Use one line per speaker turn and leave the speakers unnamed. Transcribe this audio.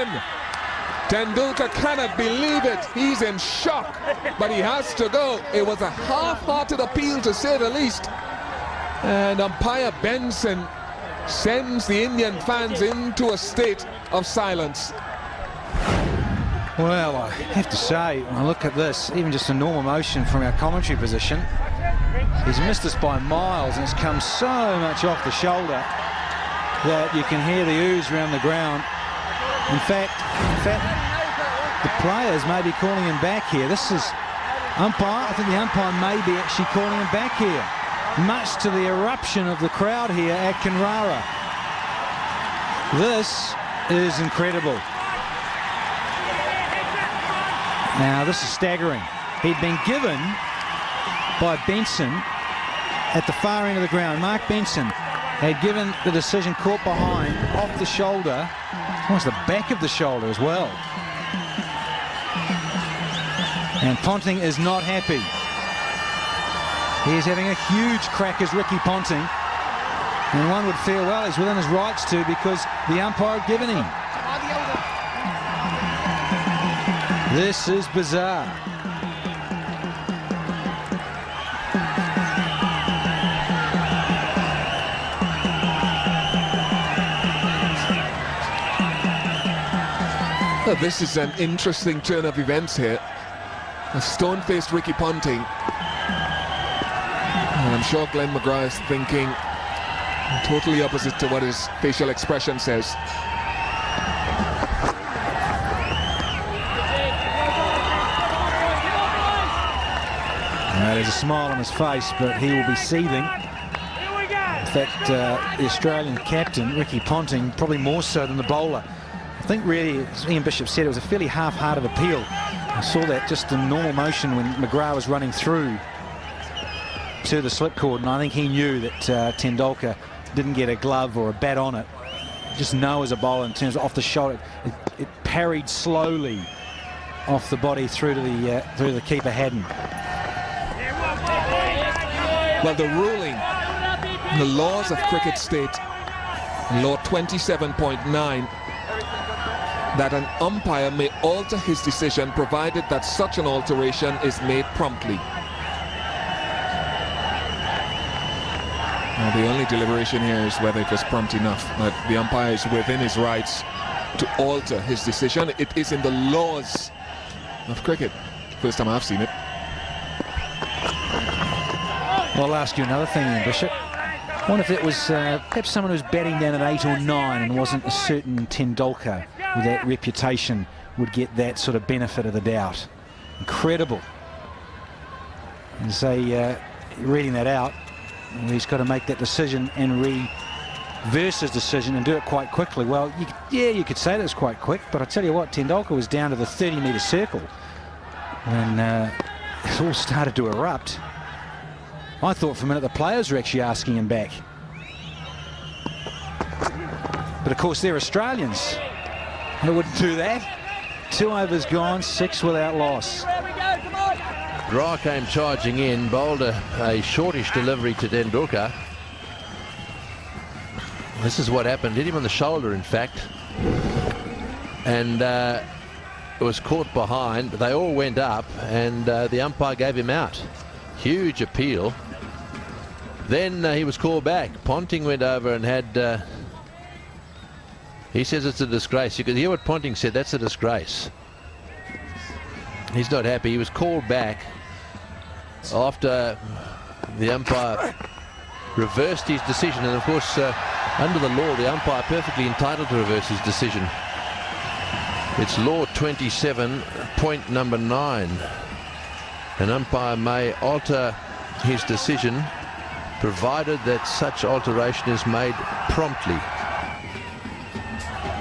again. Tendulkar cannot believe it. He's in shock, but he has to go. It was a half-hearted appeal, to say the least. And umpire Benson sends the Indian fans into a state of silence.
Well, I have to say, when I look at this, even just a normal motion from our commentary position, he's missed us by miles, and it's come so much off the shoulder that you can hear the ooze around the ground. In fact, the players may be calling him back here. This is umpire. I think the umpire may be actually calling him back here, much to the eruption of the crowd here at Kenrara. This is incredible. Now, this is staggering. He'd been given by Benson at the far end of the ground. Mark Benson had given the decision caught behind, off the shoulder, almost the back of the shoulder as well. And Ponting is not happy. He is having a huge crack as Ricky Ponting. And one would feel, well, he's within his rights to, because the umpire had given him. This is bizarre.
Well, this is an interesting turn of events here. A stone-faced Ricky Ponting. And I'm sure Glenn McGrath is thinking totally opposite to what his facial expression says.
There's a smile on his face, but he will be seething. In fact, the Australian captain, Ricky Ponting, probably more so than the bowler. I think really, as Ian Bishop said, it was a fairly half-hearted appeal. I saw that just in normal motion when McGrath was running through to the slipcord, and I think he knew that Tendulkar didn't get a glove or a bat on it. Just know as a bowler, in terms of off the shoulder, it parried slowly off the body through to the keeper Haddon.
Well, the ruling, the laws of cricket state, law 27.9, that an umpire may alter his decision provided that such an alteration is made promptly. Now, the only deliberation here is whether it was prompt enough, that the umpire is within his rights to alter his decision. It is in the laws of cricket. First time I've seen it.
Well, I'll ask you another thing, Ian Bishop. I wonder if it was perhaps someone who's batting down at 8 or 9 and wasn't a certain Tendulkar with that reputation would get that sort of benefit of the doubt. Incredible. And say, reading that out, he's got to make that decision and reverse his decision and do it quite quickly. Well, you could say that was quite quick, but I tell you what, Tendulkar was down to the 30-metre circle when it all started to erupt. I thought for a minute the players were actually asking him back. But of course they're Australians. They wouldn't do that. 2 overs gone, 6 without loss.
Ra came charging in, bowled a shortish delivery to Tendulkar. This is what happened. Hit him on the shoulder, in fact. And it was caught behind. They all went up, and the umpire gave him out. Huge appeal. Then he was called back. Ponting went over and had... he says it's a disgrace. You could hear what Ponting said. That's a disgrace. He's not happy. He was called back after the umpire reversed his decision. And of course, under the law, the umpire perfectly entitled to reverse his decision. It's law 27, point number 9. An umpire may alter his decision provided that such alteration is made promptly.